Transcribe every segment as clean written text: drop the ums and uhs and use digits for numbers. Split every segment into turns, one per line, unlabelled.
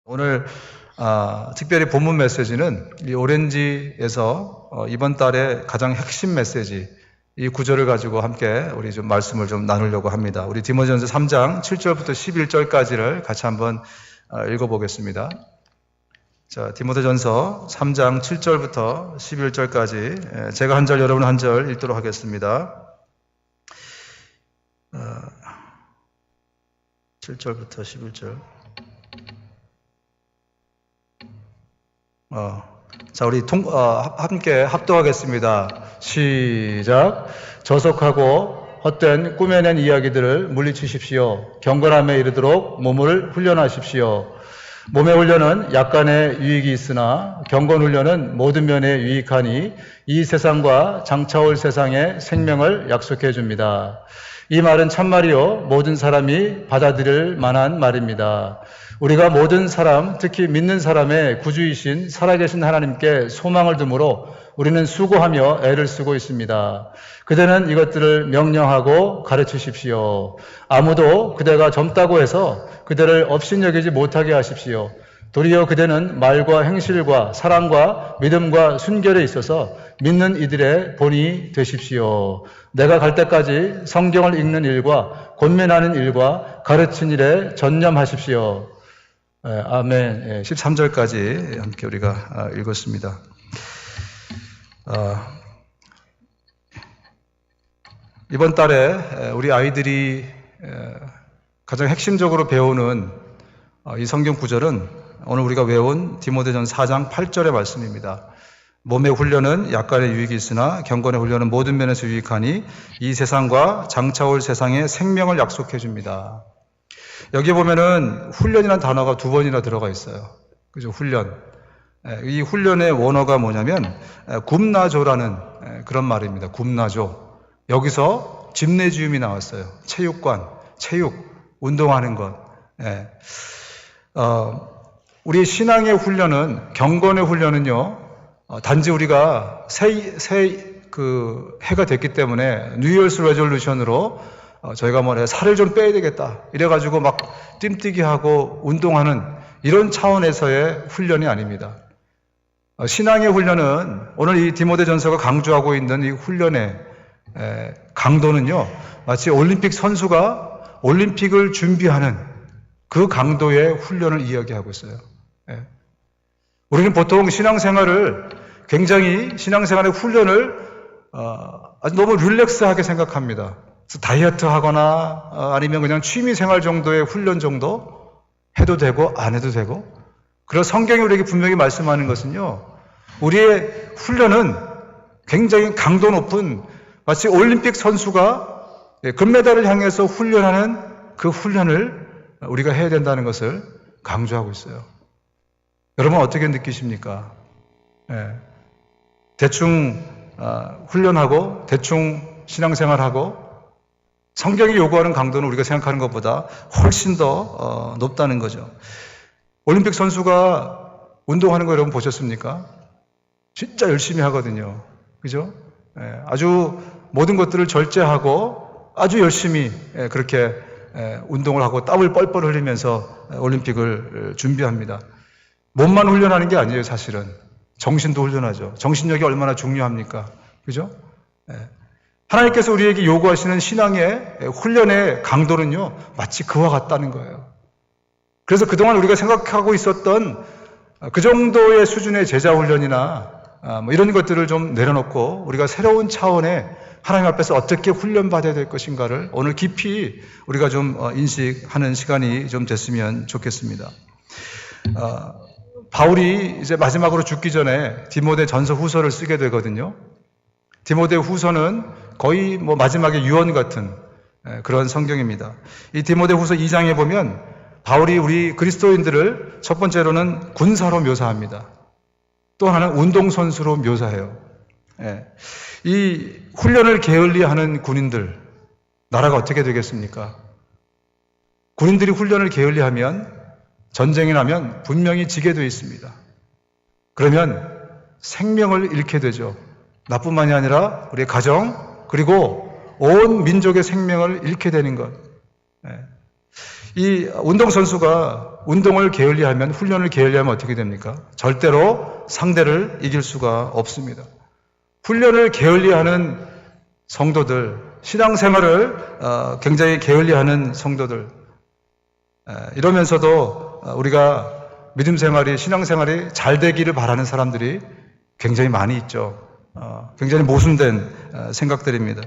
오늘 특별히 본문 메시지는 이 오렌지에서 이번 달에 가장 핵심 메시지 이 구절을 가지고 함께 우리 좀 말씀을 좀 나누려고 합니다. 우리 디모데전서 3장 7절부터 11절까지를 같이 한번 읽어보겠습니다. 자, 디모데전서 3장 7절부터 11절까지 제가 한 절, 여러분 한 절 읽도록 하겠습니다. 7절부터 11절. 자, 우리 함께 합독하겠습니다. 시작. 저속하고 헛된 꾸며낸 이야기들을 물리치십시오. 경건함에 이르도록 몸을 훈련하십시오. 몸의 훈련은 약간의 유익이 있으나 경건 훈련은 모든 면에 유익하니 이 세상과 장차올 세상의 생명을 약속해 줍니다. 이 말은 참말이요 모든 사람이 받아들일 만한 말입니다. 우리가 모든 사람, 특히 믿는 사람의 구주이신 살아계신 하나님께 소망을 두므로 우리는 수고하며 애를 쓰고 있습니다. 그대는 이것들을 명령하고 가르치십시오. 아무도 그대가 젊다고 해서 그대를 업신여기지 못하게 하십시오. 도리어 그대는 말과 행실과 사랑과 믿음과 순결에 있어서 믿는 이들의 본이 되십시오. 내가 갈 때까지 성경을 읽는 일과 권면하는 일과 가르치는 일에 전념하십시오. 아멘. 13절까지 함께 우리가 읽었습니다. 이번 달에 우리 아이들이 가장 핵심적으로 배우는 이 성경 구절은 오늘 우리가 외운 디모데전서 4장 8절의 말씀입니다. 몸의 훈련은 약간의 유익이 있으나 경건의 훈련은 모든 면에서 유익하니 이 세상과 장차올 세상의 생명을 약속해 줍니다. 여기 보면은 훈련이라는 단어가 두 번이나 들어가 있어요. 그죠? 훈련. 이 훈련의 원어가 뭐냐면 굼나조라는 그런 말입니다. 굼나조. 여기서 집내지음이 나왔어요. 체육관, 체육, 운동하는 것. 우리 신앙의 훈련은, 경건의 훈련은요, 단지 우리가 해가 됐기 때문에 뉴이얼스 레졸루션으로 저희가 살을 좀 빼야 되겠다 이래가지고 막 뜀뛰기 하고 운동하는 이런 차원에서의 훈련이 아닙니다. 신앙의 훈련은 오늘 이 디모데전서가 강조하고 있는 이 훈련의 강도는요, 마치 올림픽 선수가 올림픽을 준비하는 그 강도의 훈련을 이야기하고 있어요. 우리는 보통 신앙생활을 굉장히 신앙생활의 훈련을 아주 너무 릴렉스하게 생각합니다. 다이어트 하거나 아니면 그냥 취미생활 정도의 훈련 정도 해도 되고 안 해도 되고, 그래서 성경이 우리에게 분명히 말씀하는 것은요, 우리의 훈련은 굉장히 강도 높은 마치 올림픽 선수가 금메달을 향해서 훈련하는 그 훈련을 우리가 해야 된다는 것을 강조하고 있어요. 여러분 어떻게 느끼십니까? 대충 훈련하고 대충 신앙생활하고 성경이 요구하는 강도는 우리가 생각하는 것보다 훨씬 더 높다는 거죠. 올림픽 선수가 운동하는 거 여러분 보셨습니까? 진짜 열심히 하거든요. 그죠? 아주 모든 것들을 절제하고 아주 열심히 그렇게 운동을 하고 땀을 뻘뻘 흘리면서 올림픽을 준비합니다. 몸만 훈련하는 게 아니에요, 사실은. 정신도 훈련하죠. 정신력이 얼마나 중요합니까? 그죠? 하나님께서 우리에게 요구하시는 신앙의 훈련의 강도는요, 마치 그와 같다는 거예요. 그래서 그동안 우리가 생각하고 있었던 그 정도의 수준의 제자 훈련이나 이런 것들을 좀 내려놓고 우리가 새로운 차원의 하나님 앞에서 어떻게 훈련받아야 될 것인가를 오늘 깊이 우리가 좀 인식하는 시간이 좀 됐으면 좋겠습니다. 바울이 이제 마지막으로 죽기 전에 디모데 전서 후서를 쓰게 되거든요. 디모데 후서는 거의 마지막에 유언 같은 그런 성경입니다. 이 디모데 후서 2장에 보면 바울이 우리 그리스도인들을 첫 번째로는 군사로 묘사합니다. 또 하나는 운동선수로 묘사해요. 이 훈련을 게을리하는 군인들, 나라가 어떻게 되겠습니까? 군인들이 훈련을 게을리하면 전쟁이 나면 분명히 지게 되어 있습니다. 그러면 생명을 잃게 되죠. 나뿐만이 아니라 우리의 가정, 그리고 온 민족의 생명을 잃게 되는 것. 이 운동선수가 운동을 게을리하면, 훈련을 게을리하면 어떻게 됩니까? 절대로 상대를 이길 수가 없습니다. 훈련을 게을리하는 성도들, 신앙생활을 굉장히 게을리하는 성도들, 이러면서도 우리가 믿음생활이, 신앙생활이 잘 되기를 바라는 사람들이 굉장히 많이 있죠. 굉장히 모순된 생각들입니다.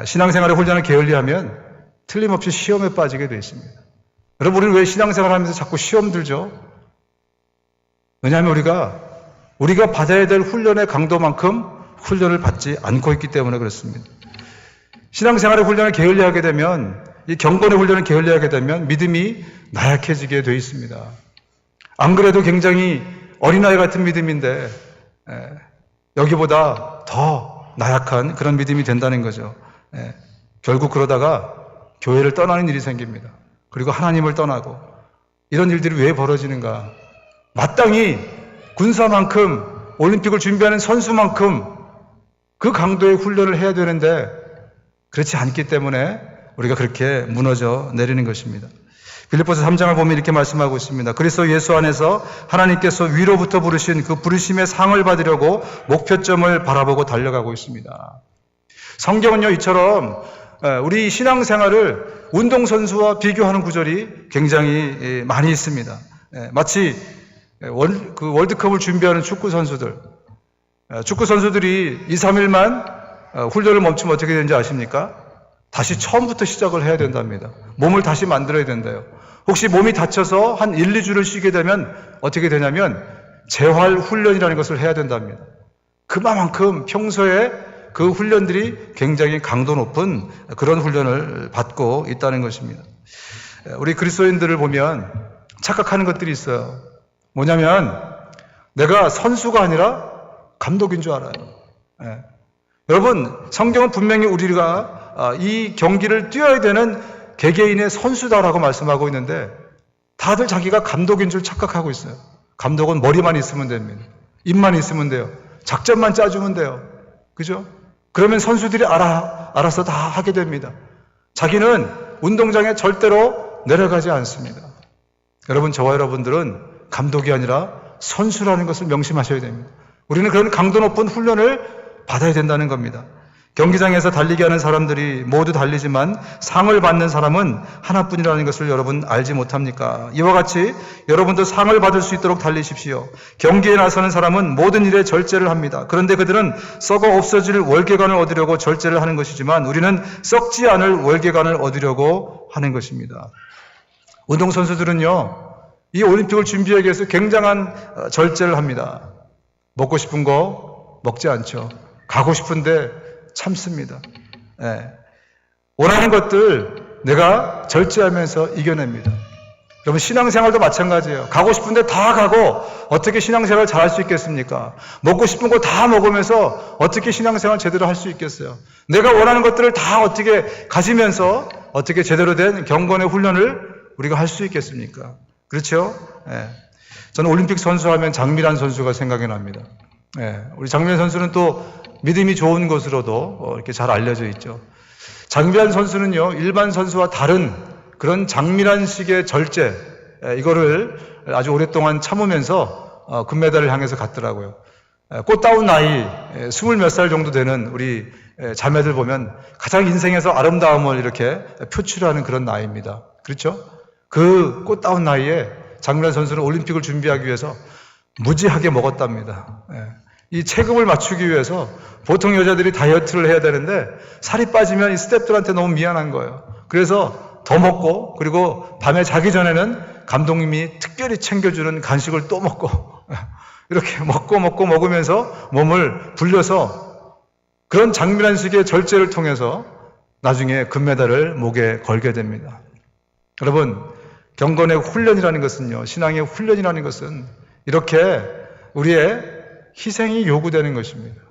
신앙생활의 훈련을 게을리하면 틀림없이 시험에 빠지게 되어 있습니다. 여러분, 우리는 왜 신앙생활 하면서 자꾸 시험 들죠? 왜냐하면 우리가 받아야 될 훈련의 강도만큼 훈련을 받지 않고 있기 때문에 그렇습니다. 신앙생활의 훈련을 게을리하게 되면, 이 경건의 훈련을 게을리하게 되면 믿음이 나약해지게 되어 있습니다. 안 그래도 굉장히 어린아이 같은 믿음인데 여기보다 더 나약한 그런 믿음이 된다는 거죠. 결국 그러다가 교회를 떠나는 일이 생깁니다. 그리고 하나님을 떠나고, 이런 일들이 왜 벌어지는가? 마땅히 군사만큼, 올림픽을 준비하는 선수만큼 그 강도의 훈련을 해야 되는데 그렇지 않기 때문에 우리가 그렇게 무너져 내리는 것입니다. 빌립보서 3장을 보면 이렇게 말씀하고 있습니다. 그리스도 예수 안에서 하나님께서 위로부터 부르신 그 부르심의 상을 받으려고 목표점을 바라보고 달려가고 있습니다. 성경은요, 이처럼 우리 신앙생활을 운동선수와 비교하는 구절이 굉장히 많이 있습니다. 마치 월드컵을 준비하는 축구선수들이 2, 3일만 훈련을 멈추면 어떻게 되는지 아십니까? 다시 처음부터 시작을 해야 된답니다. 몸을 다시 만들어야 된대요. 혹시 몸이 다쳐서 한 1, 2주를 쉬게 되면 어떻게 되냐면 재활훈련이라는 것을 해야 된답니다. 그만큼 평소에 그 훈련들이 굉장히 강도 높은 그런 훈련을 받고 있다는 것입니다. 우리 그리스도인들을 보면 착각하는 것들이 있어요. 뭐냐면 내가 선수가 아니라 감독인 줄 알아요. 여러분, 성경은 분명히 우리가 이 경기를 뛰어야 되는 개개인의 선수다라고 말씀하고 있는데 다들 자기가 감독인 줄 착각하고 있어요. 감독은 머리만 있으면 됩니다. 입만 있으면 돼요. 작전만 짜주면 돼요. 그죠? 그러면 선수들이 알아서 다 하게 됩니다. 자기는 운동장에 절대로 내려가지 않습니다. 여러분, 저와 여러분들은 감독이 아니라 선수라는 것을 명심하셔야 됩니다. 우리는 그런 강도 높은 훈련을 받아야 된다는 겁니다. 경기장에서 달리기 하는 사람들이 모두 달리지만 상을 받는 사람은 하나뿐이라는 것을 여러분 알지 못합니까? 이와 같이 여러분도 상을 받을 수 있도록 달리십시오. 경기에 나서는 사람은 모든 일에 절제를 합니다. 그런데 그들은 썩어 없어질 월계관을 얻으려고 절제를 하는 것이지만 우리는 썩지 않을 월계관을 얻으려고 하는 것입니다. 운동선수들은요, 이 올림픽을 준비하기 위해서 굉장한 절제를 합니다. 먹고 싶은 거 먹지 않죠. 가고 싶은데 참습니다. 원하는 것들 내가 절제하면서 이겨냅니다. 여러분, 신앙생활도 마찬가지예요. 가고 싶은데 다 가고 어떻게 신앙생활을 잘할 수 있겠습니까? 먹고 싶은 거 다 먹으면서 어떻게 신앙생활 제대로 할 수 있겠어요? 내가 원하는 것들을 다 어떻게 가지면서 어떻게 제대로 된 경건의 훈련을 우리가 할 수 있겠습니까? 그렇죠? 저는 올림픽 선수하면 장미란 선수가 생각이 납니다. 우리 장미란 선수는 또 믿음이 좋은 것으로도 이렇게 잘 알려져 있죠. 장미란 선수는요, 일반 선수와 다른 그런 장미란식의 절제, 이거를 아주 오랫동안 참으면서 금메달을 향해서 갔더라고요. 꽃다운 나이, 20몇 살 정도 되는 우리 자매들 보면 가장 인생에서 아름다움을 이렇게 표출하는 그런 나이입니다. 그렇죠? 그 꽃다운 나이에 장미란 선수는 올림픽을 준비하기 위해서 무지하게 먹었답니다. 이 체급을 맞추기 위해서 보통 여자들이 다이어트를 해야 되는데 살이 빠지면 이 스태프들한테 너무 미안한 거예요. 그래서 더 먹고, 그리고 밤에 자기 전에는 감독님이 특별히 챙겨주는 간식을 또 먹고 이렇게 먹으면서 몸을 불려서 그런 장미란식의 절제를 통해서 나중에 금메달을 목에 걸게 됩니다. 여러분, 경건의 훈련이라는 것은요, 신앙의 훈련이라는 것은 이렇게 우리의 희생이 요구되는 것입니다.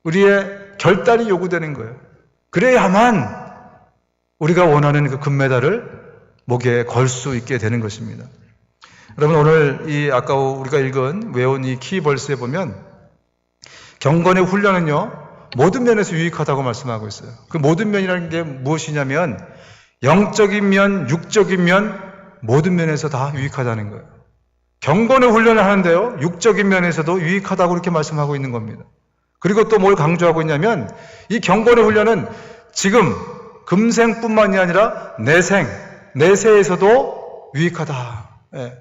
우리의 결단이 요구되는 거예요. 그래야만 우리가 원하는 그 금메달을 목에 걸 수 있게 되는 것입니다. 여러분, 오늘 아까 우리가 외운 이 키버스에 보면 경건의 훈련은요, 모든 면에서 유익하다고 말씀하고 있어요. 그 모든 면이라는 게 무엇이냐면 영적인 면, 육적인 면, 모든 면에서 다 유익하다는 거예요. 경건의 훈련을 하는데요, 육적인 면에서도 유익하다고 그렇게 말씀하고 있는 겁니다. 그리고 또 뭘 강조하고 있냐면 이 경건의 훈련은 지금 금생뿐만이 아니라 내세에서도 유익하다. 예.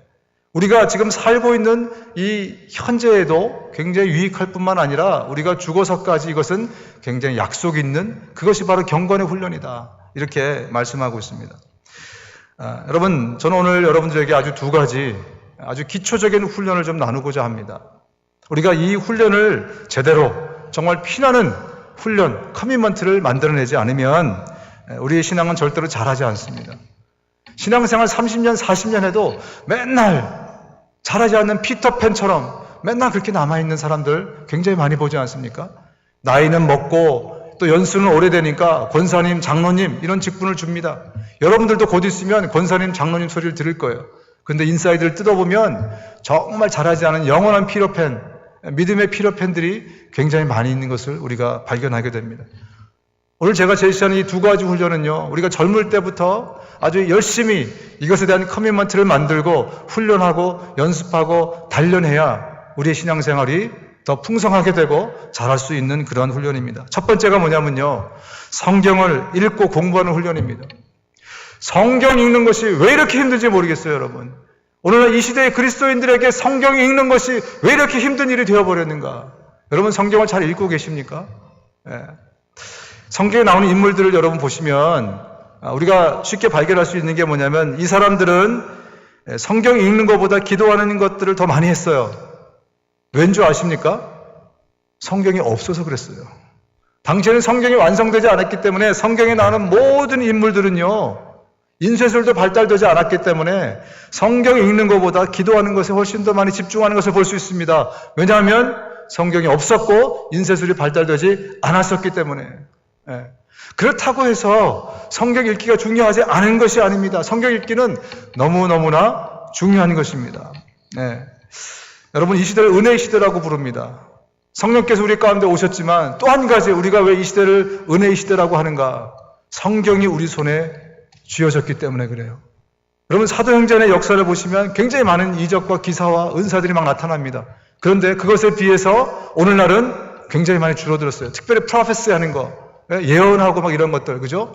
우리가 지금 살고 있는 이 현재에도 굉장히 유익할 뿐만 아니라 우리가 죽어서까지 이것은 굉장히 약속이 있는 그것이 바로 경건의 훈련이다. 이렇게 말씀하고 있습니다. 여러분, 저는 오늘 여러분들에게 아주 두 가지 아주 기초적인 훈련을 좀 나누고자 합니다. 우리가 이 훈련을 제대로 정말 피나는 훈련, 커미먼트를 만들어내지 않으면 우리의 신앙은 절대로 잘하지 않습니다. 신앙생활 30년, 40년 해도 맨날 잘하지 않는 피터팬처럼 맨날 그렇게 남아있는 사람들 굉장히 많이 보지 않습니까? 나이는 먹고 또 연수는 오래되니까 권사님, 장로님 이런 직분을 줍니다. 여러분들도 곧 있으면 권사님, 장로님 소리를 들을 거예요. 근데 인사이드를 뜯어보면 정말 잘하지 않은 영원한 피터팬, 믿음의 피터팬들이 굉장히 많이 있는 것을 우리가 발견하게 됩니다. 오늘 제가 제시하는 이 두 가지 훈련은요, 우리가 젊을 때부터 아주 열심히 이것에 대한 커미먼트를 만들고 훈련하고 연습하고 단련해야 우리의 신앙생활이 더 풍성하게 되고 잘할 수 있는 그런 훈련입니다. 첫 번째가 뭐냐면요, 성경을 읽고 공부하는 훈련입니다. 성경 읽는 것이 왜 이렇게 힘든지 모르겠어요, 여러분. 오늘날 이 시대의 그리스도인들에게 성경 읽는 것이 왜 이렇게 힘든 일이 되어버렸는가? 여러분, 성경을 잘 읽고 계십니까? 예. 성경에 나오는 인물들을 여러분 보시면 우리가 쉽게 발견할 수 있는 게 뭐냐면 이 사람들은 성경 읽는 것보다 기도하는 것들을 더 많이 했어요. 왠 줄 아십니까? 성경이 없어서 그랬어요. 당시에는 성경이 완성되지 않았기 때문에 성경에 나오는 모든 인물들은요, 인쇄술도 발달되지 않았기 때문에 성경 읽는 것보다 기도하는 것에 훨씬 더 많이 집중하는 것을 볼 수 있습니다. 왜냐하면 성경이 없었고 인쇄술이 발달되지 않았었기 때문에. 예. 그렇다고 해서 성경 읽기가 중요하지 않은 것이 아닙니다. 성경 읽기는 너무너무나 중요한 것입니다. 예. 여러분, 이 시대를 은혜의 시대라고 부릅니다. 성령께서 우리 가운데 오셨지만 또 한 가지 우리가 왜 이 시대를 은혜의 시대라고 하는가? 성경이 우리 손에 쥐어졌기 때문에 그래요. 여러분, 사도행전의 역사를 보시면 굉장히 많은 이적과 기사와 은사들이 막 나타납니다. 그런데 그것에 비해서 오늘날은 굉장히 많이 줄어들었어요. 특별히 프로페시 하는 거, 예언하고 막 이런 것들, 그죠?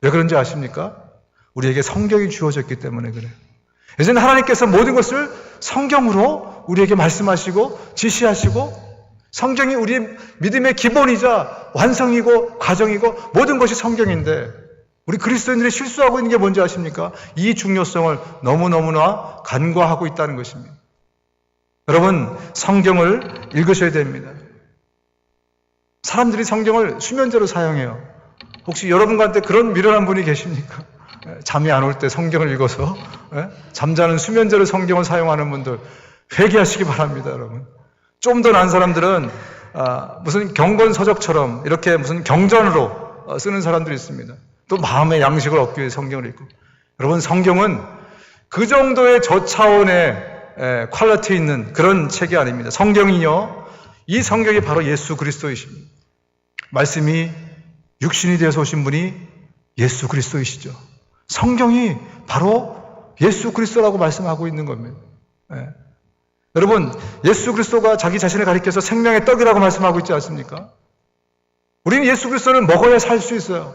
왜 그런지 아십니까? 우리에게 성경이 주어졌기 때문에 그래요. 예전에 하나님께서 모든 것을 성경으로 우리에게 말씀하시고 지시하시고, 성경이 우리의 믿음의 기본이자 완성이고 과정이고 모든 것이 성경인데, 우리 그리스도인들이 실수하고 있는 게 뭔지 아십니까? 이 중요성을 너무너무나 간과하고 있다는 것입니다. 여러분, 성경을 읽으셔야 됩니다. 사람들이 성경을 수면제로 사용해요. 혹시 여러분 가운데 그런 미련한 분이 계십니까? 잠이 안 올 때 성경을 읽어서 잠자는 수면제로 성경을 사용하는 분들 회개하시기 바랍니다, 여러분. 좀 더 나은 사람들은 무슨 경건서적처럼 이렇게 무슨 경전으로 쓰는 사람들이 있습니다. 또 마음의 양식을 얻기 위해 성경을 읽고. 여러분, 성경은 그 정도의 저차원의 퀄리티 있는 그런 책이 아닙니다. 성경이요, 이 성경이 바로 예수 그리스도이십니다. 말씀이 육신이 되어서 오신 분이 예수 그리스도이시죠. 성경이 바로 예수 그리스도라고 말씀하고 있는 겁니다. 여러분, 예수 그리스도가 자기 자신을 가리켜서 생명의 떡이라고 말씀하고 있지 않습니까? 우리는 예수 그리스도를 먹어야 살 수 있어요.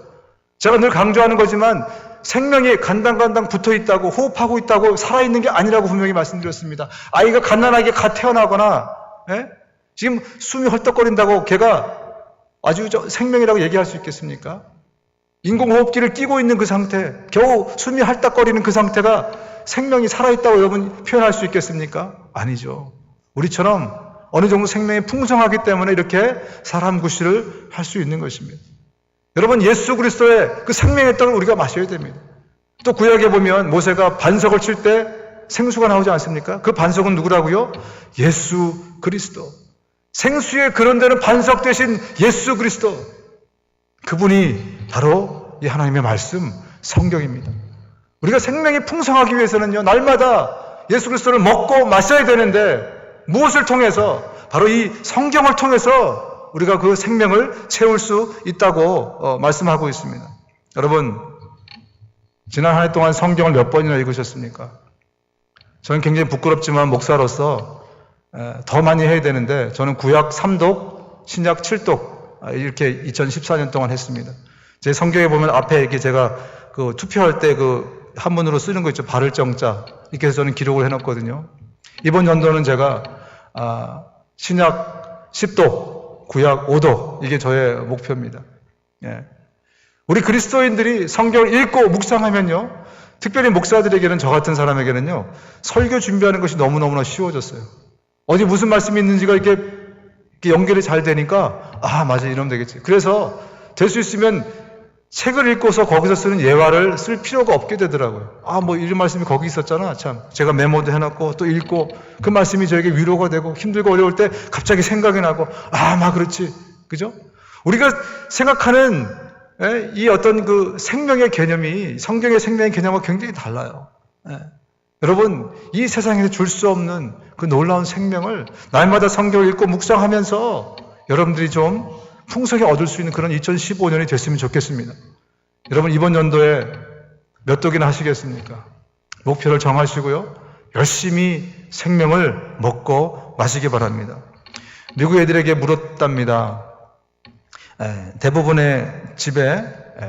제가 늘 강조하는 거지만 생명이 간당간당 붙어 있다고, 호흡하고 있다고 살아있는 게 아니라고 분명히 말씀드렸습니다. 아이가 갓난아기가 갓 태어나거나 지금 숨이 헐떡거린다고 걔가 아주 생명이라고 얘기할 수 있겠습니까? 인공호흡기를 끼고 있는 그 상태, 겨우 숨이 헐떡거리는 그 상태가 생명이 살아있다고 여러분 표현할 수 있겠습니까? 아니죠. 우리처럼 어느 정도 생명이 풍성하기 때문에 이렇게 사람 구실을 할 수 있는 것입니다. 여러분, 예수 그리스도의 그 생명의 떡을 우리가 마셔야 됩니다. 또 구약에 보면 모세가 반석을 칠 때 생수가 나오지 않습니까? 그 반석은 누구라고요? 예수 그리스도. 생수의 그런 데는 반석 대신 예수 그리스도. 그분이 바로 이 하나님의 말씀, 성경입니다. 우리가 생명이 풍성하기 위해서는요, 날마다 예수 그리스도를 먹고 마셔야 되는데 무엇을 통해서? 바로 이 성경을 통해서 우리가 그 생명을 채울 수 있다고 말씀하고 있습니다. 여러분, 지난 한 해 동안 성경을 몇 번이나 읽으셨습니까? 저는 굉장히 부끄럽지만 목사로서 더 많이 해야 되는데 저는 구약 3독, 신약 7독 이렇게 2014년 동안 했습니다. 제 성경에 보면 앞에 이렇게 제가 그 투표할 때 그 한문으로 쓰는 거 있죠. 바를 정자. 이렇게 해서 저는 기록을 해놨거든요. 이번 연도는 제가 신약 10독, 구약 5독 이게 저의 목표입니다. 예. 우리 그리스도인들이 성경을 읽고 묵상하면요. 특별히 목사들에게는 저 같은 사람에게는요. 설교 준비하는 것이 너무너무나 쉬워졌어요. 어디 무슨 말씀이 있는지가 이렇게 연결이 잘 되니까 맞아 이러면 되겠지. 그래서 될 수 있으면 책을 읽고서 거기서 쓰는 예화를 쓸 필요가 없게 되더라고요. 뭐 이런 말씀이 거기 있었잖아. 참 제가 메모도 해놨고 또 읽고 그 말씀이 저에게 위로가 되고 힘들고 어려울 때 갑자기 생각이 나고 막 그렇지. 그죠? 우리가 생각하는 이 어떤 그 생명의 개념이 성경의 생명의 개념과 굉장히 달라요. 여러분 이 세상에서 줄 수 없는 그 놀라운 생명을 날마다 성경을 읽고 묵상하면서 여러분들이 좀 풍성히 얻을 수 있는 그런 2015년이 됐으면 좋겠습니다. 여러분 이번 연도에 몇 독이나 하시겠습니까? 목표를 정하시고요. 열심히 생명을 먹고 마시기 바랍니다. 미국 애들에게 물었답니다. 대부분의 집에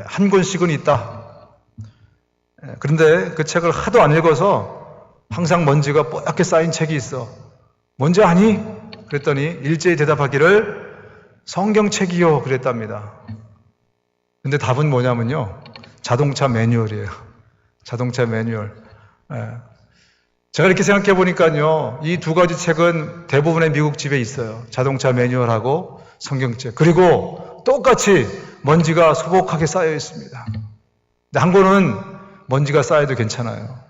한 권씩은 있다. 그런데 그 책을 하도 안 읽어서 항상 먼지가 뽀얗게 쌓인 책이 있어. 뭔지 아니? 그랬더니 일제히 대답하기를 성경책이요 그랬답니다. 근데 답은 뭐냐면요. 자동차 매뉴얼이에요. 자동차 매뉴얼. 제가 이렇게 생각해 보니까요. 이 두 가지 책은 대부분의 미국 집에 있어요. 자동차 매뉴얼하고 성경책. 그리고 똑같이 먼지가 소복하게 쌓여 있습니다. 근데 한 권은 먼지가 쌓여도 괜찮아요.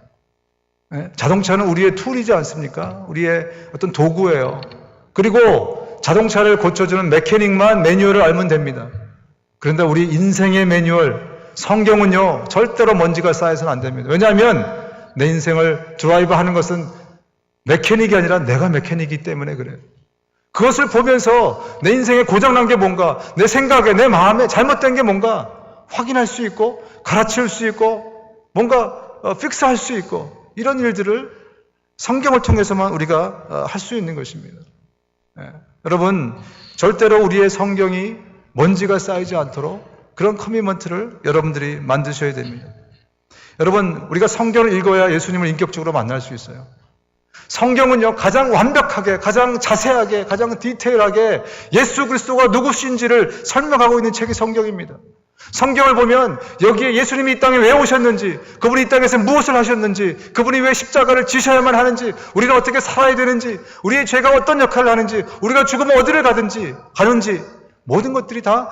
자동차는 우리의 툴이지 않습니까? 우리의 어떤 도구예요. 그리고 자동차를 고쳐주는 메케닉만 매뉴얼을 알면 됩니다. 그런데 우리 인생의 매뉴얼, 성경은요, 절대로 먼지가 쌓여서는 안 됩니다. 왜냐하면 내 인생을 드라이브 하는 것은 메케닉이 아니라 내가 메케닉이기 때문에 그래요. 그것을 보면서 내 인생에 고장난 게 뭔가, 내 생각에, 내 마음에 잘못된 게 뭔가 확인할 수 있고, 갈아치울 수 있고, 뭔가 픽스할 수 있고, 이런 일들을 성경을 통해서만 우리가 할 수 있는 것입니다. 여러분, 절대로 우리의 성경이 먼지가 쌓이지 않도록 그런 커미먼트를 여러분들이 만드셔야 됩니다. 여러분, 우리가 성경을 읽어야 예수님을 인격적으로 만날 수 있어요. 성경은요, 가장 완벽하게, 가장 자세하게, 가장 디테일하게 예수 그리스도가 누구신지를 설명하고 있는 책이 성경입니다. 성경을 보면 여기에 예수님이 이 땅에 왜 오셨는지, 그분이 이 땅에서 무엇을 하셨는지, 그분이 왜 십자가를 지셔야만 하는지, 우리는 어떻게 살아야 되는지, 우리의 죄가 어떤 역할을 하는지, 우리가 죽으면 어디를 가는지 모든 것들이 다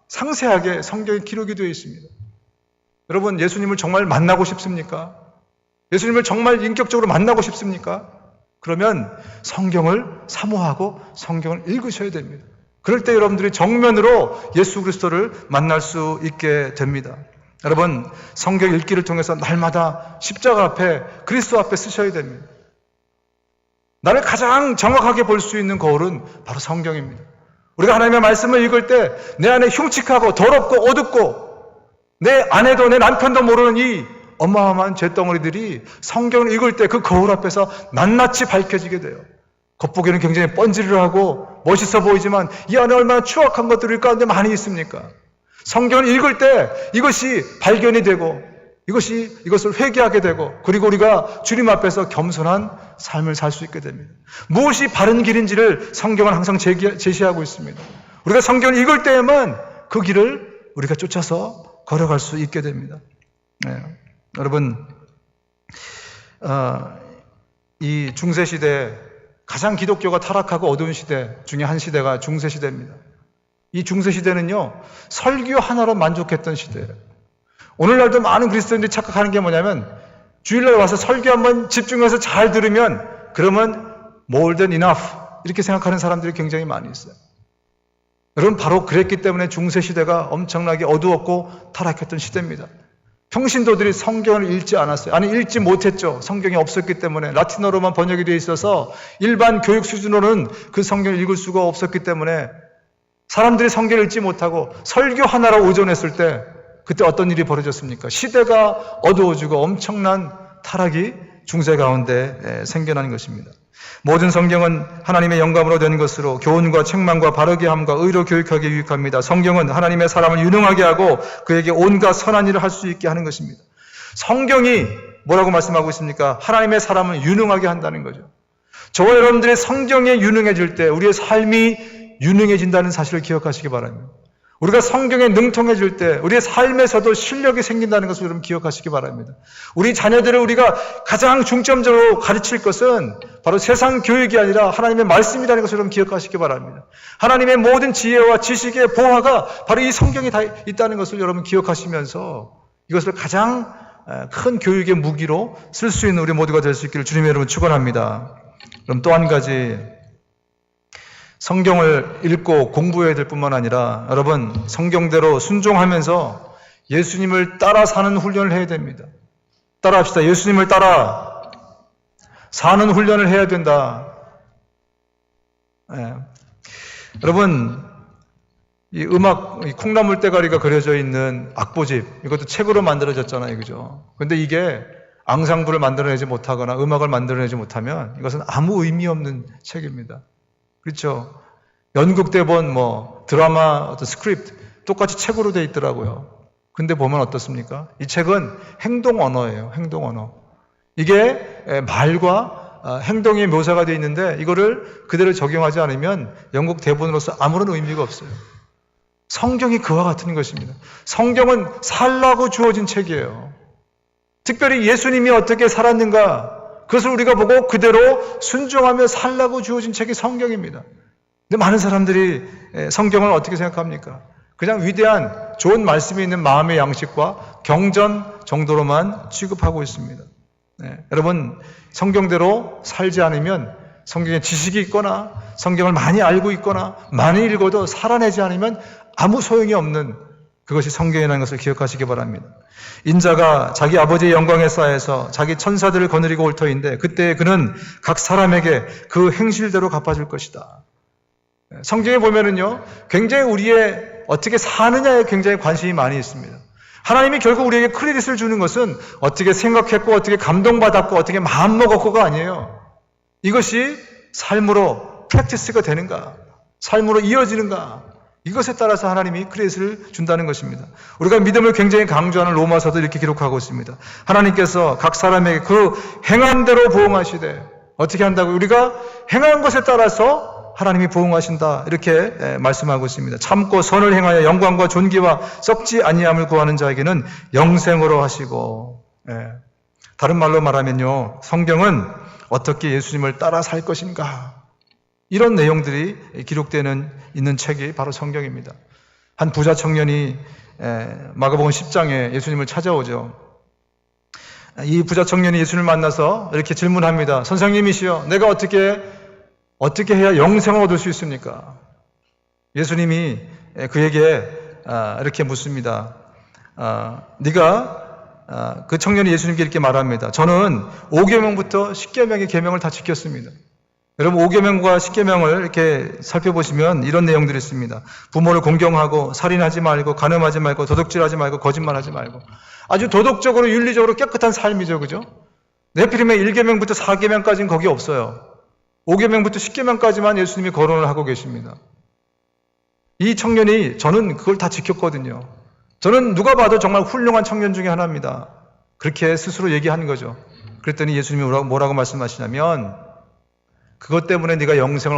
상세하게 성경에 기록이 되어 있습니다. 여러분, 예수님을 정말 만나고 싶습니까? 예수님을 정말 인격적으로 만나고 싶습니까? 그러면 성경을 사모하고 성경을 읽으셔야 됩니다. 그럴 때 여러분들이 정면으로 예수 그리스도를 만날 수 있게 됩니다. 여러분, 성경 읽기를 통해서 날마다 십자가 앞에, 그리스도 앞에 쓰셔야 됩니다. 나를 가장 정확하게 볼 수 있는 거울은 바로 성경입니다. 우리가 하나님의 말씀을 읽을 때 내 안에 흉측하고 더럽고 어둡고 내 아내도 내 남편도 모르는 이 어마어마한 죄덩어리들이 성경을 읽을 때 그 거울 앞에서 낱낱이 밝혀지게 돼요. 겉보기에는 굉장히 번지르르하고 멋있어 보이지만 이 안에 얼마나 추악한 것들이 가운데 많이 있습니까? 성경을 읽을 때 이것이 발견이 되고 이것을 회개하게 되고 그리고 우리가 주님 앞에서 겸손한 삶을 살 수 있게 됩니다. 무엇이 바른 길인지를 성경은 항상 제시하고 있습니다. 우리가 성경을 읽을 때에만 그 길을 우리가 쫓아서 걸어갈 수 있게 됩니다. 여러분, 이 중세시대 가장 기독교가 타락하고 어두운 시대 중에 한 시대가 중세시대입니다. 이 중세시대는요, 설교 하나로 만족했던 시대예요. 오늘날도 많은 그리스도인들이 착각하는 게 뭐냐면 주일날 와서 설교 한번 집중해서 잘 들으면 그러면 more than enough 이렇게 생각하는 사람들이 굉장히 많이 있어요. 여러분, 바로 그랬기 때문에 중세시대가 엄청나게 어두웠고 타락했던 시대입니다. 평신도들이 성경을 읽지 않았어요. 아니, 읽지 못했죠. 성경이 없었기 때문에. 라틴어로만 번역이 되어 있어서 일반 교육 수준으로는 그 성경을 읽을 수가 없었기 때문에 사람들이 성경을 읽지 못하고 설교 하나로 의존했을 때 그때 어떤 일이 벌어졌습니까? 시대가 어두워지고 엄청난 타락이 중세 가운데 생겨난 것입니다. 모든 성경은 하나님의 영감으로 된 것으로 교훈과 책망과 바르게 함과 의로 교육하기 유익합니다. 성경은 하나님의 사람을 유능하게 하고 그에게 온갖 선한 일을 할 수 있게 하는 것입니다. 성경이 뭐라고 말씀하고 있습니까? 하나님의 사람을 유능하게 한다는 거죠. 저와 여러분들의 성경에 유능해질 때 우리의 삶이 유능해진다는 사실을 기억하시기 바랍니다. 우리가 성경에 능통해질 때 우리의 삶에서도 실력이 생긴다는 것을 여러분 기억하시기 바랍니다. 우리 자녀들을 우리가 가장 중점적으로 가르칠 것은 바로 세상 교육이 아니라 하나님의 말씀이라는 것을 여러분 기억하시기 바랍니다. 하나님의 모든 지혜와 지식의 보화가 바로 이 성경에 다 있다는 것을 여러분 기억하시면서 이것을 가장 큰 교육의 무기로 쓸 수 있는 우리 모두가 될 수 있기를 주님의 여러분 축원합니다. 그럼 또 한 가지, 성경을 읽고 공부해야 될 뿐만 아니라 여러분 성경대로 순종하면서 예수님을 따라 사는 훈련을 해야 됩니다. 따라합시다. 예수님을 따라 사는 훈련을 해야 된다. 여러분 이 음악, 이 콩나물 대가리가 그려져 있는 악보집, 이것도 책으로 만들어졌잖아요, 그죠? 근데 이게 앙상블을 만들어내지 못하거나 음악을 만들어내지 못하면 이것은 아무 의미 없는 책입니다. 그렇죠? 연극 대본, 드라마, 어떤 스크립트 똑같이 책으로 돼 있더라고요. 근데 보면 어떻습니까? 이 책은 행동 언어예요. 행동 언어. 이게 말과 행동의 묘사가 되어 있는데 이거를 그대로 적용하지 않으면 연극 대본으로서 아무런 의미가 없어요. 성경이 그와 같은 것입니다. 성경은 살라고 주어진 책이에요. 특별히 예수님이 어떻게 살았는가, 그것을 우리가 보고 그대로 순종하며 살라고 주어진 책이 성경입니다. 근데 많은 사람들이 성경을 어떻게 생각합니까? 그냥 위대한 좋은 말씀이 있는 마음의 양식과 경전 정도로만 취급하고 있습니다. 여러분 성경대로 살지 않으면, 성경에 지식이 있거나 성경을 많이 알고 있거나 많이 읽어도 살아내지 않으면 아무 소용이 없는, 그것이 성경이라는 것을 기억하시기 바랍니다. 인자가 자기 아버지의 영광의 사에서 자기 천사들을 거느리고 올 터인데 그때 그는 각 사람에게 그 행실대로 갚아줄 것이다. 성경에 보면은요, 굉장히 우리의 어떻게 사느냐에 굉장히 관심이 많이 있습니다. 하나님이 결국 우리에게 크레딧을 주는 것은 어떻게 생각했고 어떻게 감동받았고 어떻게 마음먹었고가 아니에요. 이것이 삶으로 프랙티스가 되는가, 삶으로 이어지는가, 이것에 따라서 하나님이 크레딧을 준다는 것입니다. 우리가 믿음을 굉장히 강조하는 로마서도 이렇게 기록하고 있습니다. 하나님께서 각 사람에게 그 행한 대로 보응하시되, 어떻게 한다고? 우리가 행한 것에 따라서 하나님이 보응하신다, 이렇게 말씀하고 있습니다. 참고 선을 행하여 영광과 존귀와 썩지 아니함을 구하는 자에게는 영생으로 하시고, 다른 말로 말하면요, 성경은 어떻게 예수님을 따라 살 것인가, 이런 내용들이 기록되는 있는 책이 바로 성경입니다. 한 부자 청년이 마가복음 10장에 예수님을 찾아오죠. 이 부자 청년이 예수님을 만나서 이렇게 질문합니다. 선생님이시여, 내가 어떻게 해야 영생을 얻을 수 있습니까? 예수님이 그에게 이렇게 묻습니다. 그 청년이 예수님께 이렇게 말합니다. 저는 5계명부터 10계명의 계명을 다 지켰습니다. 여러분 5계명과 10계명을 이렇게 살펴보시면 이런 내용들이 있습니다. 부모를 공경하고, 살인하지 말고, 간음하지 말고, 도둑질하지 말고, 거짓말하지 말고. 아주 도덕적으로 윤리적으로 깨끗한 삶이죠, 그죠? 하필이면 1계명부터 4계명까지는 거기 없어요. 5계명부터 10계명까지만 예수님이 거론을 하고 계십니다. 이 청년이, 저는 그걸 다 지켰거든요. 저는 누가 봐도 정말 훌륭한 청년 중에 하나입니다. 그렇게 스스로 얘기한 거죠. 그랬더니 예수님이 뭐라고 말씀하시냐면, 그것 때문에 네가 영생을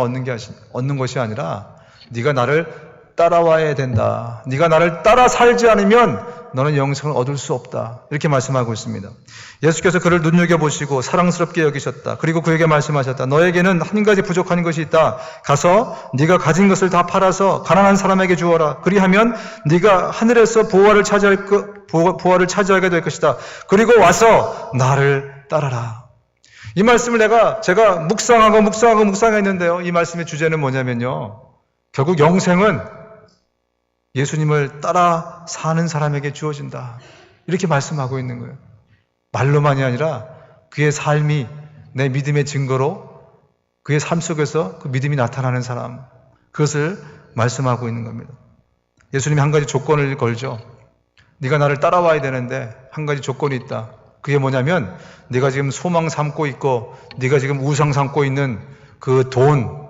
얻는 것이 아니라 네가 나를 따라와야 된다. 네가 나를 따라 살지 않으면 너는 영생을 얻을 수 없다. 이렇게 말씀하고 있습니다. 예수께서 그를 눈여겨보시고 사랑스럽게 여기셨다. 그리고 그에게 말씀하셨다. 너에게는 한 가지 부족한 것이 있다. 가서 네가 가진 것을 다 팔아서 가난한 사람에게 주어라. 그리하면 네가 하늘에서 보화를 차지하게 될 것이다. 그리고 와서 나를 따라라. 이 말씀을 제가 묵상했는데요. 이 말씀의 주제는 뭐냐면요, 결국 영생은 예수님을 따라 사는 사람에게 주어진다, 이렇게 말씀하고 있는 거예요. 말로만이 아니라 그의 삶이 내 믿음의 증거로 그의 삶 속에서 그 믿음이 나타나는 사람, 그것을 말씀하고 있는 겁니다. 예수님이 한 가지 조건을 걸죠. 네가 나를 따라와야 되는데 한 가지 조건이 있다. 그게 뭐냐면 네가 지금 소망 삼고 있고 네가 지금 우상 삼고 있는 그 돈,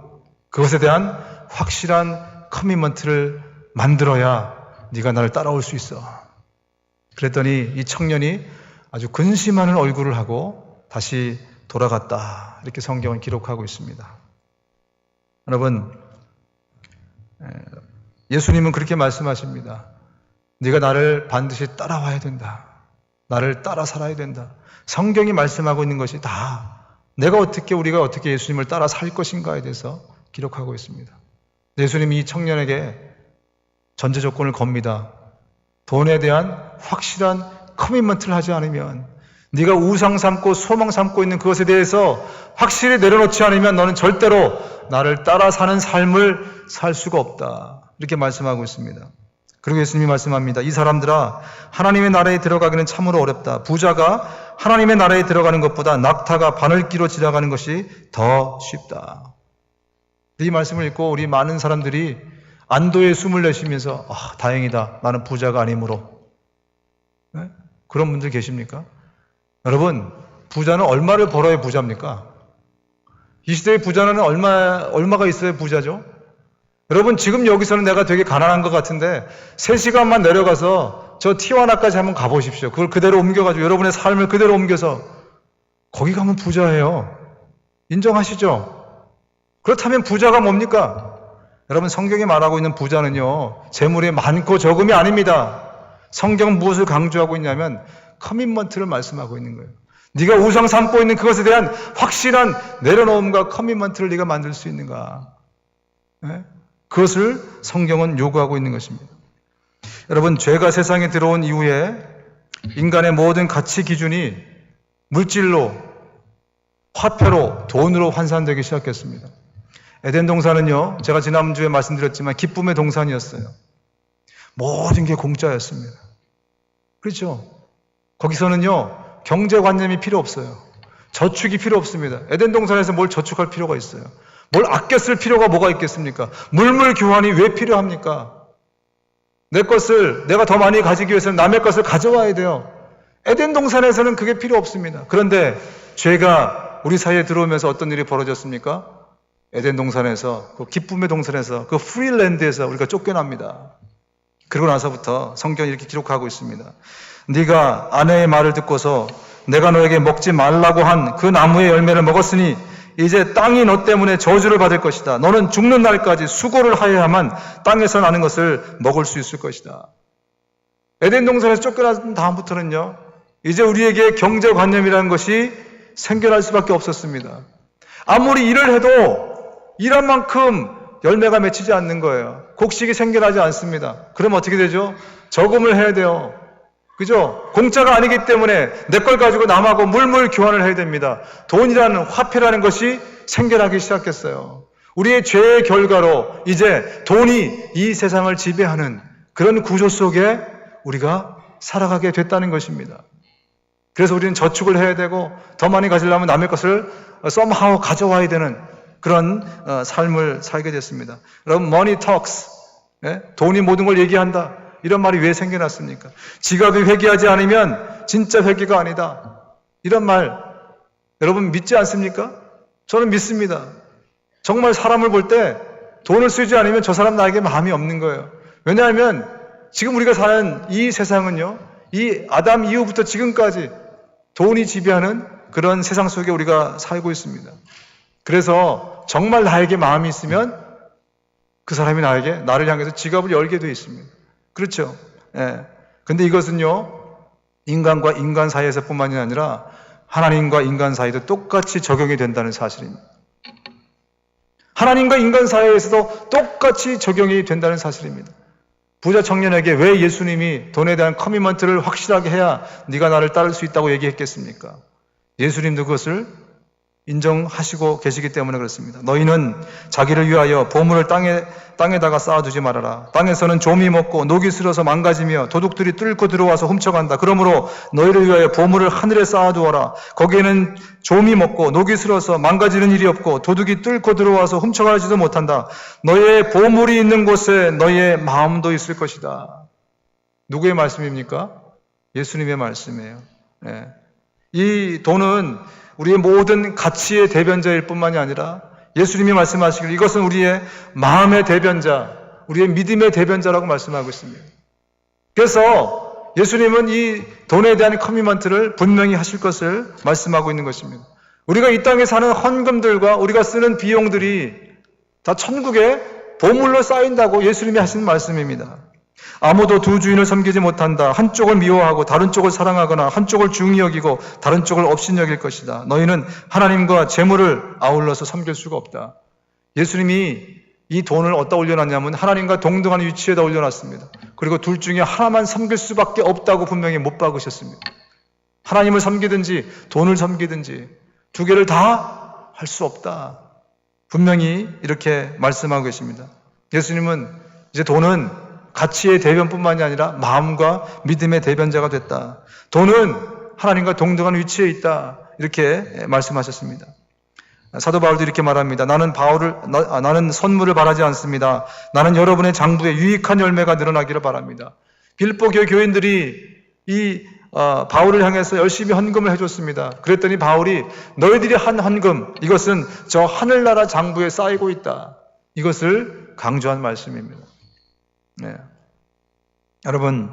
그것에 대한 확실한 커미먼트를 만들어야 네가 나를 따라올 수 있어. 그랬더니 이 청년이 아주 근심하는 얼굴을 하고 다시 돌아갔다. 이렇게 성경은 기록하고 있습니다. 여러분, 예수님은 그렇게 말씀하십니다. 네가 나를 반드시 따라와야 된다. 나를 따라 살아야 된다. 성경이 말씀하고 있는 것이 다 우리가 어떻게 예수님을 따라 살 것인가에 대해서 기록하고 있습니다. 예수님이 이 청년에게 전제 조건을 겁니다. 돈에 대한 확실한 커미먼트를 하지 않으면, 네가 우상 삼고 소망 삼고 있는 그것에 대해서 확실히 내려놓지 않으면 너는 절대로 나를 따라 사는 삶을 살 수가 없다. 이렇게 말씀하고 있습니다. 그리고 예수님이 말씀합니다. 이 사람들아, 하나님의 나라에 들어가기는 참으로 어렵다. 부자가 하나님의 나라에 들어가는 것보다 낙타가 바늘기로 지나가는 것이 더 쉽다. 이 말씀을 읽고 우리 많은 사람들이 안도의 숨을 내쉬면서 다행이다. 나는 부자가 아니므로. 네? 그런 분들 계십니까? 여러분, 부자는 얼마를 벌어야 부자입니까? 이 시대의 부자는 얼마가 있어야 부자죠? 여러분, 지금 여기서는 내가 되게 가난한 것 같은데 3시간만 내려가서 저 티와나까지 한번 가보십시오. 그걸 그대로 옮겨가지고 여러분의 삶을 그대로 옮겨서 거기 가면 부자예요. 인정하시죠? 그렇다면 부자가 뭡니까? 여러분, 성경이 말하고 있는 부자는요, 재물이 많고 적음이 아닙니다. 성경은 무엇을 강조하고 있냐면 커미먼트를 말씀하고 있는 거예요. 네가 우상 삼고 있는 그것에 대한 확실한 내려놓음과 커미먼트를 네가 만들 수 있는가? 네? 그것을 성경은 요구하고 있는 것입니다. 여러분, 죄가 세상에 들어온 이후에 인간의 모든 가치 기준이 물질로, 화폐로, 돈으로 환산되기 시작했습니다. 에덴 동산은요, 제가 지난주에 말씀드렸지만 기쁨의 동산이었어요. 모든 게 공짜였습니다. 그렇죠? 거기서는요, 경제관념이 필요 없어요. 저축이 필요 없습니다. 에덴 동산에서 뭘 저축할 필요가 있어요? 뭘 아껴 쓸 필요가 뭐가 있겠습니까? 물물 교환이 왜 필요합니까? 내 것을 내가 더 많이 가지기 위해서는 남의 것을 가져와야 돼요. 에덴 동산에서는 그게 필요 없습니다. 그런데 죄가 우리 사이에 들어오면서 어떤 일이 벌어졌습니까? 에덴 동산에서, 그 기쁨의 동산에서, 그 프리랜드에서 우리가 쫓겨납니다. 그러고 나서부터 성경이 이렇게 기록하고 있습니다. 네가 아내의 말을 듣고서 내가 너에게 먹지 말라고 한 그 나무의 열매를 먹었으니 이제 땅이 너 때문에 저주를 받을 것이다. 너는 죽는 날까지 수고를 하여야만 땅에서 나는 것을 먹을 수 있을 것이다. 에덴 동산에서 쫓겨난 다음부터는요, 이제 우리에게 경제관념이라는 것이 생겨날 수밖에 없었습니다. 아무리 일을 해도 일한 만큼 열매가 맺히지 않는 거예요. 곡식이 생겨나지 않습니다. 그럼 어떻게 되죠? 저금을 해야 돼요. 그죠? 공짜가 아니기 때문에 내 걸 가지고 남하고 물물 교환을 해야 됩니다. 돈이라는, 화폐라는 것이 생겨나기 시작했어요. 우리의 죄의 결과로 이제 돈이 이 세상을 지배하는 그런 구조 속에 우리가 살아가게 됐다는 것입니다. 그래서 우리는 저축을 해야 되고 더 많이 가지려면 남의 것을 somehow 가져와야 되는 그런 삶을 살게 됐습니다. 여러분, money talks. 돈이 모든 걸 얘기한다. 이런 말이 왜 생겨났습니까? 지갑이 회개하지 않으면 진짜 회개가 아니다. 이런 말 여러분 믿지 않습니까? 저는 믿습니다. 정말 사람을 볼 때 돈을 쓰지 않으면 저 사람 나에게 마음이 없는 거예요. 왜냐하면 지금 우리가 사는 이 세상은요, 이 아담 이후부터 지금까지 돈이 지배하는 그런 세상 속에 우리가 살고 있습니다. 그래서 정말 나에게 마음이 있으면 그 사람이 나를 향해서 지갑을 열게 되어 있습니다. 그렇죠? 예. 근데 이것은요, 인간과 인간 사이에서 뿐만이 아니라 하나님과 인간 사이도 똑같이 적용이 된다는 사실입니다. 하나님과 인간 사이에서도 똑같이 적용이 된다는 사실입니다. 부자 청년에게 왜 예수님이 돈에 대한 커미먼트를 확실하게 해야 네가 나를 따를 수 있다고 얘기했겠습니까? 예수님도 그것을 인정하시고 계시기 때문에 그렇습니다. 너희는 자기를 위하여 보물을 땅에다가 쌓아두지 말아라. 땅에서는 좀이 먹고 녹이 슬어서 망가지며 도둑들이 뚫고 들어와서 훔쳐간다. 그러므로 너희를 위하여 보물을 하늘에 쌓아두어라. 거기에는 좀이 먹고 녹이 슬어서 망가지는 일이 없고 도둑이 뚫고 들어와서 훔쳐가지도 못한다. 너희의 보물이 있는 곳에 너희의 마음도 있을 것이다. 누구의 말씀입니까? 예수님의 말씀이에요. 예. 이 돈은 우리의 모든 가치의 대변자일 뿐만이 아니라 예수님이 말씀하시길 이것은 우리의 마음의 대변자, 우리의 믿음의 대변자라고 말씀하고 있습니다. 그래서 예수님은 이 돈에 대한 커미먼트를 분명히 하실 것을 말씀하고 있는 것입니다. 우리가 이 땅에 사는 헌금들과 우리가 쓰는 비용들이 다 천국에 보물로 쌓인다고 예수님이 하시는 말씀입니다. 아무도 두 주인을 섬기지 못한다. 한쪽을 미워하고 다른 쪽을 사랑하거나 한쪽을 중히 여기고 다른 쪽을 업신여길 것이다. 너희는 하나님과 재물을 아울러서 섬길 수가 없다. 예수님이 이 돈을 어디다 올려놨냐면 하나님과 동등한 위치에다 올려놨습니다. 그리고 둘 중에 하나만 섬길 수밖에 없다고 분명히 못 박으셨습니다. 하나님을 섬기든지 돈을 섬기든지 두 개를 다 할 수 없다. 분명히 이렇게 말씀하고 계십니다. 예수님은 이제 돈은 가치의 대변뿐만이 아니라 마음과 믿음의 대변자가 됐다. 돈은 하나님과 동등한 위치에 있다. 이렇게 말씀하셨습니다. 사도 바울도 이렇게 말합니다. 나는 선물을 바라지 않습니다. 나는 여러분의 장부에 유익한 열매가 늘어나기를 바랍니다. 빌립보 교인들이 이 바울을 향해서 열심히 헌금을 해줬습니다. 그랬더니 바울이 너희들이 한 헌금, 이것은 저 하늘나라 장부에 쌓이고 있다. 이것을 강조한 말씀입니다. 네. 여러분,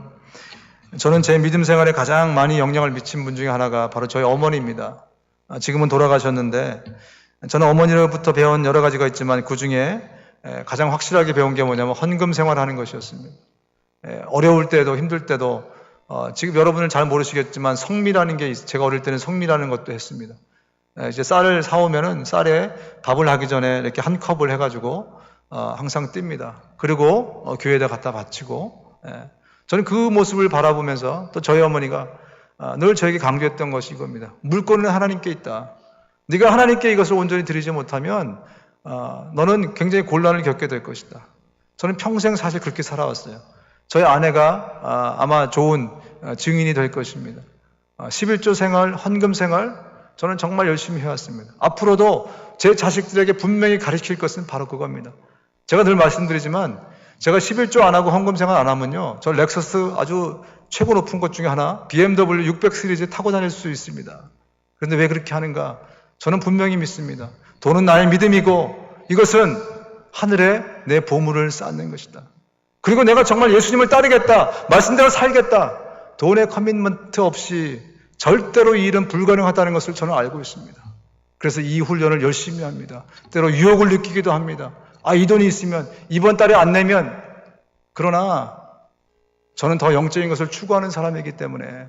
저는 제 믿음 생활에 가장 많이 영향을 미친 분 중에 하나가 바로 저희 어머니입니다. 지금은 돌아가셨는데 저는 어머니로부터 배운 여러 가지가 있지만 그 중에 가장 확실하게 배운 게 뭐냐면 헌금 생활하는 것이었습니다. 어려울 때도 힘들 때도 지금 여러분은 잘 모르시겠지만 성미라는 게 제가 어릴 때는 성미라는 것도 했습니다. 이제 쌀을 사오면은 쌀에 밥을 하기 전에 이렇게 한 컵을 해가지고 항상 띱니다. 그리고 교회에다 갖다 바치고 저는 그 모습을 바라보면서 또 저희 어머니가 늘 저에게 강조했던 것이 이겁니다. 물건은 하나님께 있다. 네가 하나님께 이것을 온전히 드리지 못하면 너는 굉장히 곤란을 겪게 될 것이다. 저는 평생 사실 그렇게 살아왔어요. 저희 아내가 아마 좋은 증인이 될 것입니다. 11조 생활, 헌금 생활 저는 정말 열심히 해왔습니다. 앞으로도 제 자식들에게 분명히 가르칠 것은 바로 그겁니다. 제가 늘 말씀드리지만 제가 11조 안 하고 헌금 생활 안 하면요, 저 렉서스 아주 최고 높은 것 중에 하나 BMW 600 시리즈 타고 다닐 수 있습니다. 그런데 왜 그렇게 하는가? 저는 분명히 믿습니다. 돈은 나의 믿음이고 이것은 하늘에 내 보물을 쌓는 것이다. 그리고 내가 정말 예수님을 따르겠다, 말씀대로 살겠다, 돈의 커미먼트 없이 절대로 이 일은 불가능하다는 것을 저는 알고 있습니다. 그래서 이 훈련을 열심히 합니다. 때로 유혹을 느끼기도 합니다. 이 돈이 있으면 이번 달에 안 내면, 그러나 저는 더 영적인 것을 추구하는 사람이기 때문에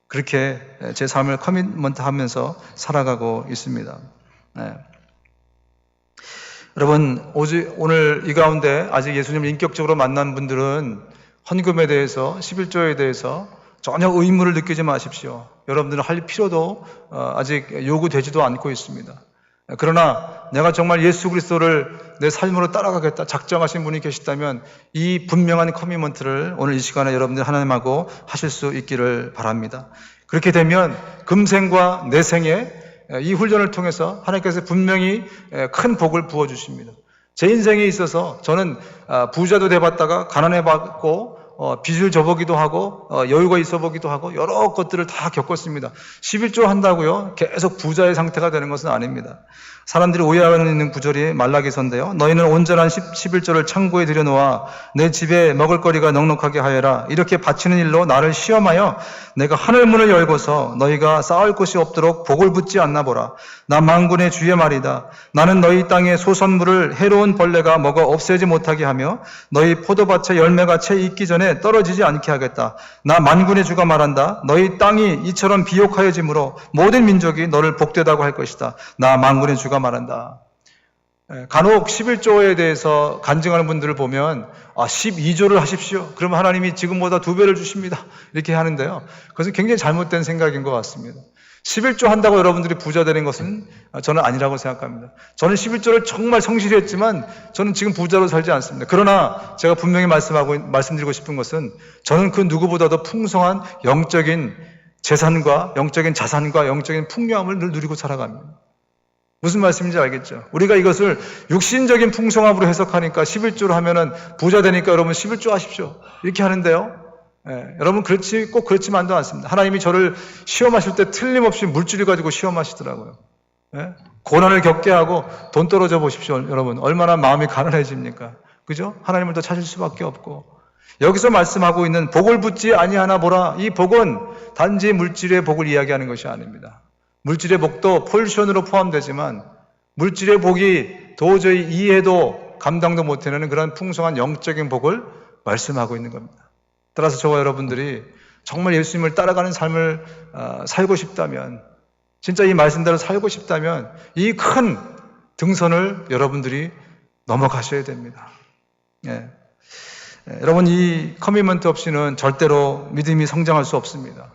그렇게 제 삶을 커미먼트 하면서 살아가고 있습니다. 네. 여러분, 오늘 이 가운데 아직 예수님을 인격적으로 만난 분들은 헌금에 대해서, 11조에 대해서 전혀 의무를 느끼지 마십시오. 여러분들은 할 필요도 아직 요구되지도 않고 있습니다. 그러나 내가 정말 예수 그리스도를 내 삶으로 따라가겠다 작정하신 분이 계시다면 이 분명한 커미먼트를 오늘 이 시간에 여러분들 하나님하고 하실 수 있기를 바랍니다. 그렇게 되면 금생과 내생에 이 훈련을 통해서 하나님께서 분명히 큰 복을 부어주십니다. 제 인생에 있어서 저는 부자도 돼봤다가 가난해봤고 빚을 져보기도 하고 여유가 있어보기도 하고 여러 것들을 다 겪었습니다. 11조 한다고요 계속 부자의 상태가 되는 것은 아닙니다. 사람들이 오해하고 있는 구절이 말라기서인데요. 너희는 온전한 11조를 창고에 들여놓아 내 집에 먹을거리가 넉넉하게 하여라. 이렇게 바치는 일로 나를 시험하여 내가 하늘문을 열고서 너희가 쌓을 곳이 없도록 복을 붓지 않나 보라. 나 만군의 주의 말이다. 나는 너희 땅의 소선물을 해로운 벌레가 먹어 없애지 못하게 하며 너희 포도밭에 열매가 채 익기 전에 떨어지지 않게 하겠다. 나 만군의 주가 말한다. 너희 땅이 이처럼 비옥하여짐으로 모든 민족이 너를 복되다고 할 것이다. 나 만군의 주가 말한다. 간혹 11조에 대해서 간증하는 분들을 보면 12조를 하십시오. 그러면 하나님이 지금보다 2배를 주십니다. 이렇게 하는데요. 그것은 굉장히 잘못된 생각인 것 같습니다. 11조 한다고 여러분들이 부자 되는 것은 저는 아니라고 생각합니다. 저는 11조를 정말 성실히 했지만 저는 지금 부자로 살지 않습니다. 그러나 제가 분명히 말씀드리고 싶은 것은 저는 그 누구보다도 풍성한 영적인 재산과 영적인 자산과 영적인 풍요함을 늘 누리고 살아갑니다. 무슨 말씀인지 알겠죠? 우리가 이것을 육신적인 풍성함으로 해석하니까 11조로 하면은 부자 되니까 여러분 11조 하십시오. 이렇게 하는데요. 여러분 꼭 그렇지만도 않습니다. 하나님이 저를 시험하실 때 틀림없이 물질을 가지고 시험하시더라고요. 고난을 겪게 하고 돈 떨어져 보십시오. 여러분 얼마나 마음이 가난해집니까? 그죠? 하나님을 더 찾을 수밖에 없고, 여기서 말씀하고 있는 복을 붙지 아니하나 보라, 이 복은 단지 물질의 복을 이야기하는 것이 아닙니다. 물질의 복도 폴션으로 포함되지만 물질의 복이 도저히 이해도 감당도 못해내는 그런 풍성한 영적인 복을 말씀하고 있는 겁니다. 따라서 저와 여러분들이 정말 예수님을 따라가는 삶을 살고 싶다면, 진짜 이 말씀대로 살고 싶다면 이 큰 등선을 여러분들이 넘어가셔야 됩니다. 여러분, 이 커미먼트 없이는 절대로 믿음이 성장할 수 없습니다.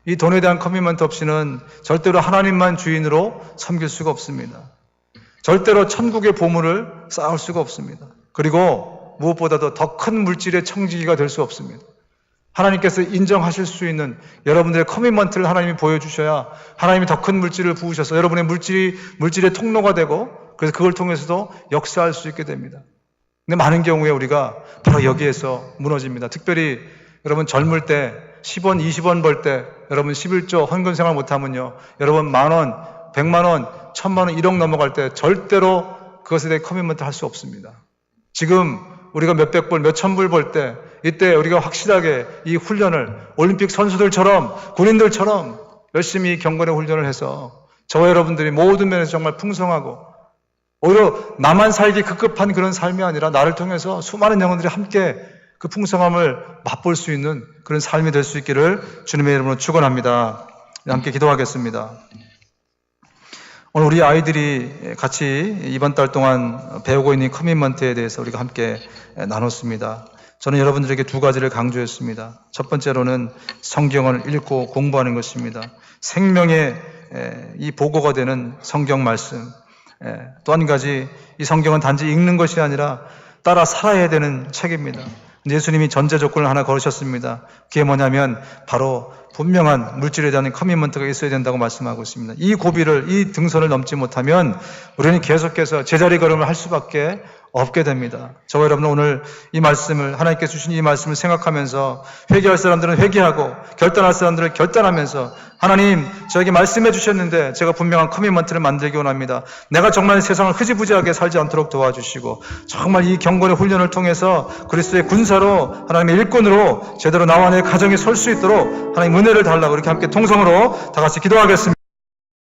이 돈에 대한 커미먼트 없이는 절대로 하나님만 주인으로 섬길 수가 없습니다. 절대로 천국의 보물을 쌓을 수가 없습니다. 그리고 무엇보다도 더 큰 물질의 청지기가 될 수 없습니다. 하나님께서 인정하실 수 있는 여러분들의 커미먼트를 하나님이 보여주셔야 하나님이 더 큰 물질을 부으셔서 여러분의 물질의 통로가 되고, 그래서 그걸 통해서도 역사할 수 있게 됩니다. 근데 많은 경우에 우리가 바로 여기에서 무너집니다. 특별히 여러분 젊을 때 10원, 20원 벌 때 여러분 11조 헌금 생활 못하면요, 여러분 10,000원, 100만원, 1,000만원, 1억 넘어갈 때 절대로 그것에 대해 커미먼트 할 수 없습니다. 지금 우리가 몇백 불, 몇천 불 벌 때, 이때 우리가 확실하게 이 훈련을 올림픽 선수들처럼, 군인들처럼 열심히 경건의 훈련을 해서 저와 여러분들이 모든 면에서 정말 풍성하고, 오히려 나만 살기 급급한 그런 삶이 아니라 나를 통해서 수많은 영혼들이 함께 그 풍성함을 맛볼 수 있는 그런 삶이 될 수 있기를 주님의 이름으로 축원합니다. 함께 기도하겠습니다. 오늘 우리 아이들이 같이 이번 달 동안 배우고 있는 커미먼트에 대해서 우리가 함께 나눴습니다. 저는 여러분들에게 두 가지를 강조했습니다. 첫 번째로는 성경을 읽고 공부하는 것입니다. 생명의 이 보고가 되는 성경 말씀. 또 한 가지, 이 성경은 단지 읽는 것이 아니라 따라 살아야 되는 책입니다. 예수님이 전제 조건을 하나 걸으셨습니다. 그게 뭐냐면 바로 분명한 물질에 대한 커미먼트가 있어야 된다고 말씀하고 있습니다. 이 고비를, 이 등선을 넘지 못하면 우리는 계속해서 제자리 걸음을 할 수밖에 없게 됩니다. 저와 여러분은 오늘 이 말씀을, 하나님께서 주신 이 말씀을 생각하면서 회개할 사람들은 회개하고 결단할 사람들은 결단하면서, 하나님 저에게 말씀해 주셨는데 제가 분명한 커미먼트를 만들기 원합니다. 내가 정말 세상을 흐지부지하게 살지 않도록 도와주시고, 정말 이 경건의 훈련을 통해서 그리스도의 군사로, 하나님의 일꾼으로 제대로 나와 내 가정에 설 수 있도록 하나님 은혜를 달라고, 이렇게 함께 통성으로 다 같이 기도하겠습니다.